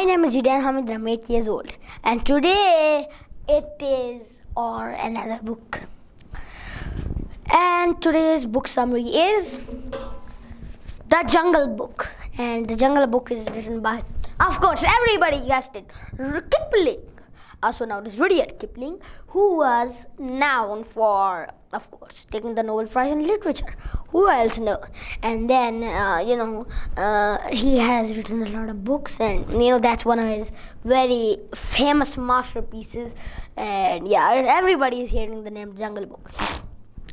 My name is Zidane Hamid. I'm 8 years old, and today it is another book. And today's book summary is The Jungle Book, and The Jungle Book is written by, of course, everybody guessed it, Kipling, also known as Rudyard Kipling, who was known for, of course, taking the Nobel Prize in Literature. Who else knows? And then, he has written a lot of books, and that's one of his very famous masterpieces. And everybody is hearing the name Jungle Book.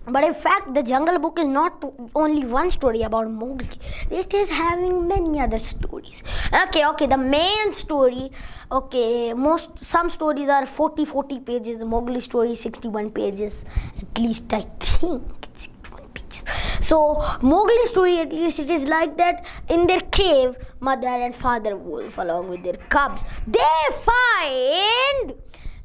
But in fact, the Jungle Book is not only one story about Mowgli. It is having many other stories. Okay, the main story, some stories are 40 pages. The Mowgli story is 61 pages. At least I think it's 61 pages. So, Mowgli's story, at least it is like that. In their cave, mother and father wolf along with their cubs, they find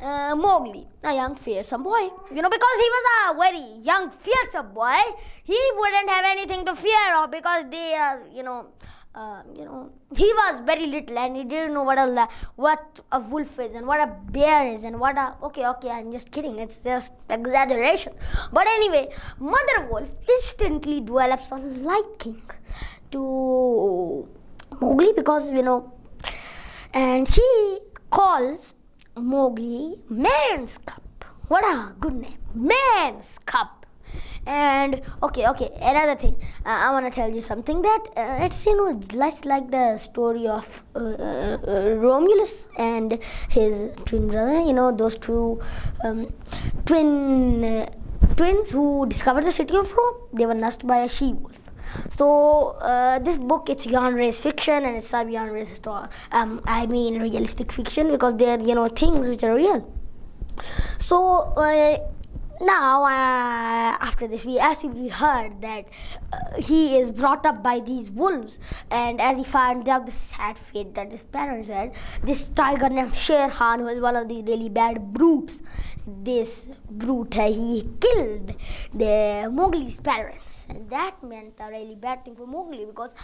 Mowgli, a young fearsome boy. Because he was a very young fearsome boy, he wouldn't have anything to fear of, because they are, he was very little and he didn't know what a wolf is and what a bear is and what a, I'm just kidding, it's just exaggeration. But anyway, mother wolf instantly develops a liking to Mowgli because, and she calls Mowgli man's cub. What a good name, man's cub. And another thing, I want to tell you something that it's less like the story of Romulus and his twin brother. Those two twins who discovered the city of Rome. They were nursed by a she-wolf. So this book, it's genre is fiction, and it's sub-genre is realistic fiction, because they're things which are real. So now after this, we heard that he is brought up by these wolves, and as he found out the sad fate that his parents had, this tiger named Shere Khan, who was one of the really bad brutes, this brute, he killed the Mowgli's parents. And that meant a really bad thing for Mowgli, because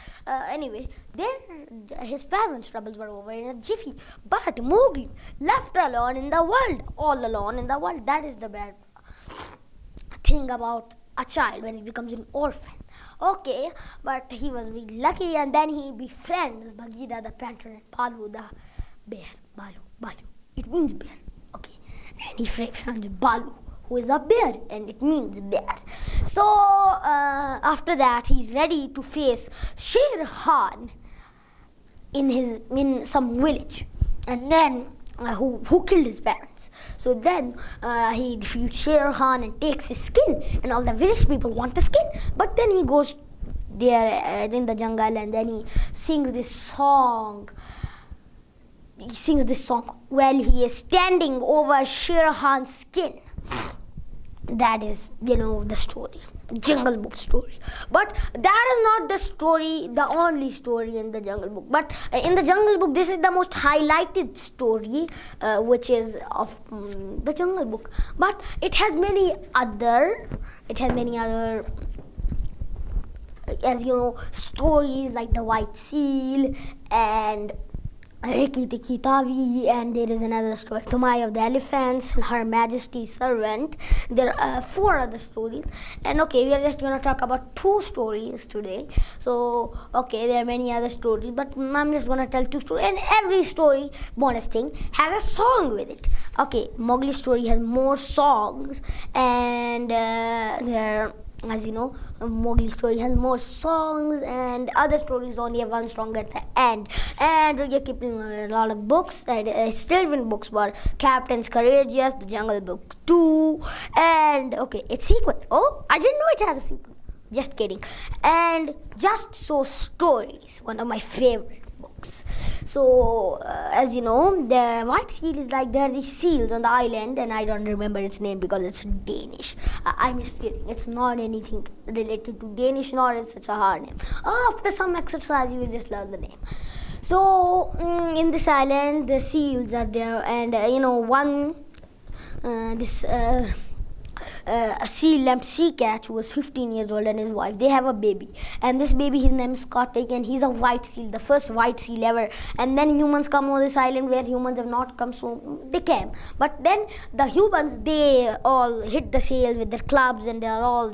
his parents' troubles were over in a jiffy. But Mowgli, left alone in the world, all alone in the world, that is the bad thing about a child when he becomes an orphan. But he was really lucky, and then he befriends Bagheera the panther and Baloo the bear. Baloo. It means bear. And he befriends Baloo, who is a bear, and it means bear. So after that, he's ready to face Shere Khan in some village, and then who killed his parents. So then he defeats Shere Khan and takes his skin, and all the village people want the skin. But then he goes there in the jungle, and then he sings this song. While he is standing over Shere Khan's skin. That is, the story, Jungle Book story. But that is not the only story in the Jungle Book. But in the Jungle Book, this is the most highlighted story, which is of the Jungle Book. But it has many other, stories like the White Seal and Rikki Tikki Tavi, and there is another story, Tumai of the Elephants and Her Majesty's Servant. There are 4 other stories, and we are just going to talk about 2 stories today. So there are many other stories, but I'm just going to tell 2 stories, and every story, bonus thing, has a song with it. Mowgli's story has more songs, and as you know, Mowgli's story has more songs, and other stories only have one song at the end. And Rudyard Kipling wrote a lot of books, and still written books for Captain's Courageous, The Jungle Book 2, and its sequel. Oh, I didn't know it had a sequel. Just kidding. And Just So Stories, one of my favorite books. So, as you know, the White Seal is like there are these seals on the island, and I don't remember its name because it's Danish. I'm just kidding. It's not anything related to Danish, nor is such a hard name. After some exercise, you will just learn the name. So, in this island, the seals are there, and a seal named Sea Cat, who was 15 years old, and his wife. They have a baby, and this baby, his name is Kotick, and he's a white seal, the first white seal ever. And then humans come on this island where humans have not come, so they came. But then the humans, they all hit the sails with their clubs, and they're all,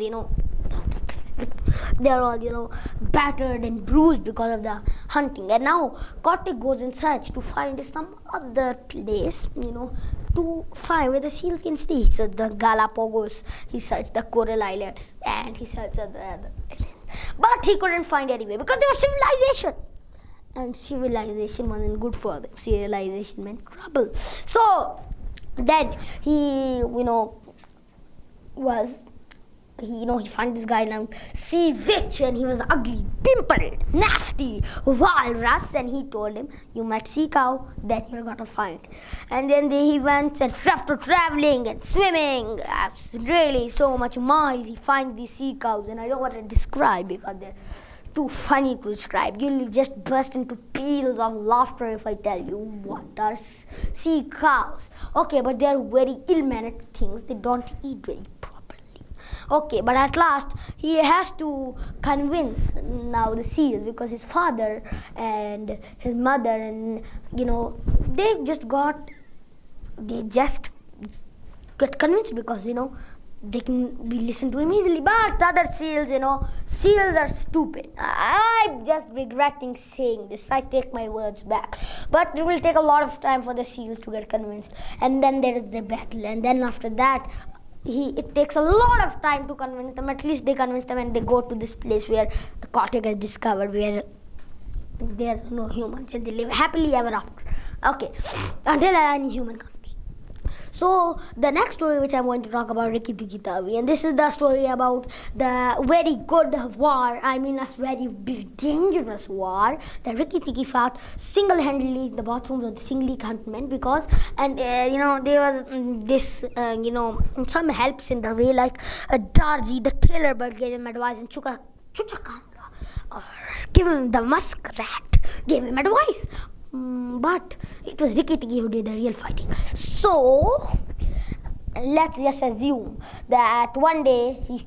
battered and bruised because of the hunting. And now Kotick goes in search to find some other place, to find where the seals can stay. He searched the Galapagos, he searched the Coral Islands, and he searched the other islands. But he couldn't find anywhere because there was civilization. And civilization wasn't good for them. Civilization meant trouble. So then he found this guy named Sea Witch, and he was ugly, pimpled, nasty walrus, and he told him, you might sea cow, then you're gonna find. And then he went, and after traveling and swimming, really so much miles, he finds these sea cows, and I don't want to describe because they're too funny to describe. You'll just burst into peals of laughter if I tell you what are sea cows. Okay, but they're very ill-mannered things. They don't eat very properly. Okay, but at last he has to convince now the seals, because his father and his mother and they just got convinced because they can be listened to him easily. But the other seals, seals are stupid. I'm just regretting saying this. I take my words back. But it will take a lot of time for the seals to get convinced. And then there is the battle. And then after that, it takes a lot of time to convince them. At least they convince them, and they go to this place where the Kotick is discovered, where there are no humans, and they live happily ever after. Okay, until any human comes. So the next story which I'm going to talk about, Rikki Tikki Tavi, and this is the story about the very good war, a very dangerous war that Rikki Tikki fought single-handedly in the bathrooms of the Singli cantonment, because there was this some helps in the way, like Darji the tailor bird gave him advice, and Chucha Kandra, or give him the muskrat, gave him advice. But it was Rikki Tikki who did the real fighting. So let's just assume that one day he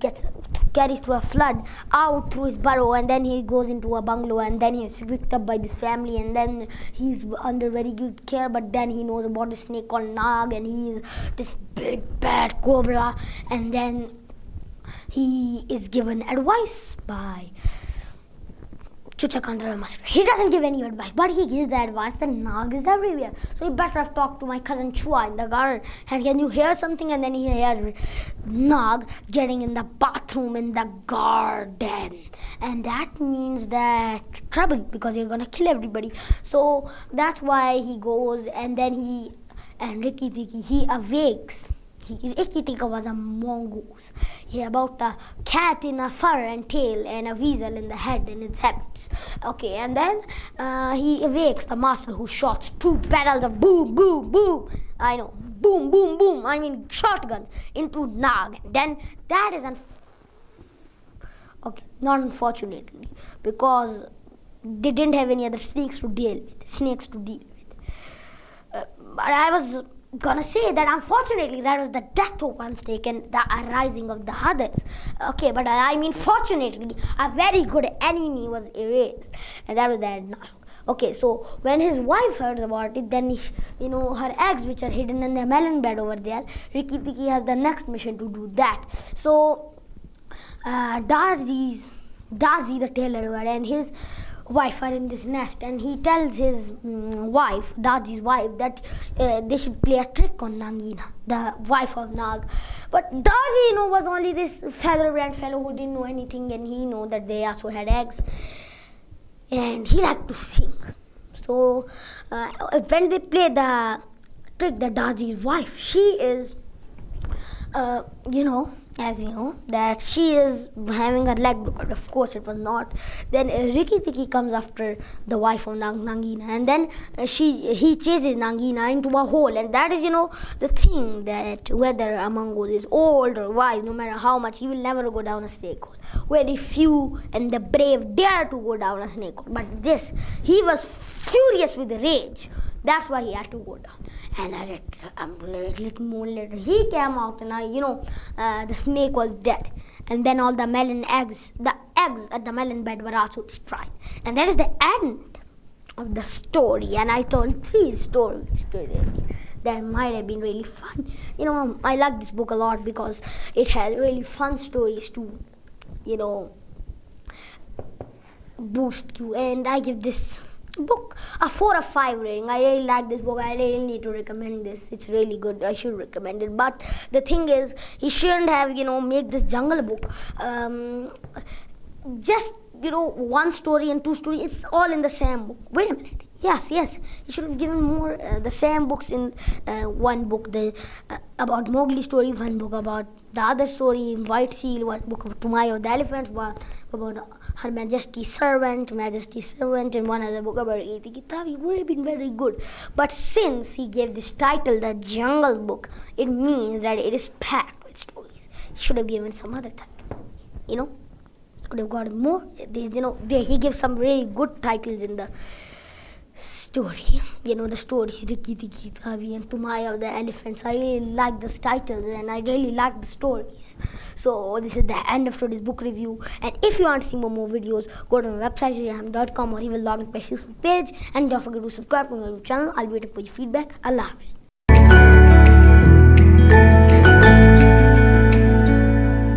carries through a flood out through his burrow, and then he goes into a bungalow, and then he's picked up by this family, and then he's under very good care. But then he knows about a snake called Nag, and he's this big bad cobra, and then he is given advice by Chucha Kandra Master. He doesn't give any advice, but he gives the advice that Nag is everywhere. So you better have talked to my cousin Chua in the garden. And can you hear something? And then he hears Nag getting in the bathroom in the garden. And that means that trouble, because you're going to kill everybody. So that's why he goes, and then Rikki Tikki, he awakes. Rikki Tikki was a mongoose. He about a cat in a fur and tail, and a weasel in the head and its habits. Okay, and then he awakes the master, who shoots 2 barrels of boom, boom, boom. I know, boom, boom, boom. Shotguns into Nag. And then that is not unfortunately, because they didn't have any other snakes to deal with. But I was gonna say that unfortunately that was the death of one snake and the arising of the others. Okay, but fortunately a very good enemy was erased, and that was that Nag. Okay, so when his wife heard about it, then her eggs, which are hidden in the melon bed over there, Rikki Tikki has the next mission to do that. So Darji the tailor bird and his wife are in this nest, and he tells his wife, Darji's wife, that they should play a trick on Nangina, the wife of Nag. But Darji, was only this feather-brand fellow who didn't know anything, and he knew that they also had eggs, and he liked to sing. So when they play the trick, that Darji's wife, she is, as we know, that she is having her leg broken. Of course it was not. Then Rikki Tikki comes after the wife of Nangina, and then he chases Nangina into a hole, and that is, the thing, that whether a mongoose is old or wise, no matter how much, he will never go down a snake hole. Very few and the brave dare to go down a snake hole. But he was furious with rage That's why he had to go down. And I read a little more later. He came out and the snake was dead. And then all the eggs at the melon bed were also destroyed. And that is the end of the story. And I told 3 stories today. That might have been really fun. I like this book a lot because it has really fun stories to, boost you. And I give this book a 4 or 5 rating. I really like this book. I really need to recommend this. It's really good. I should recommend it. But the thing is, he shouldn't have make this Jungle Book just 1 story and 2 stories. It's all in the same book. Wait a minute. Yes. He should have given more the same books in one book. About Mowgli story, 1 book about the other story, White Seal, 1 book about Tumai of the Elephants, 1 about Her Majesty's Servant, and 1 other book about Iti Kitab. It would have been very good. But since he gave this title, the Jungle Book, it means that it is packed with stories. He should have given some other titles. Could have gotten more. He gives some really good titles in the story. The stories Rikki Tikki Tavi and Tumai of the Elephants. I really like those titles and I really like the stories. So this is the end of today's book review. And if you want to see more videos, go to my website sharehamid.com or even log in to my Facebook page. And don't forget to subscribe to my YouTube channel. I'll be waiting for your feedback. Allah Hafiz.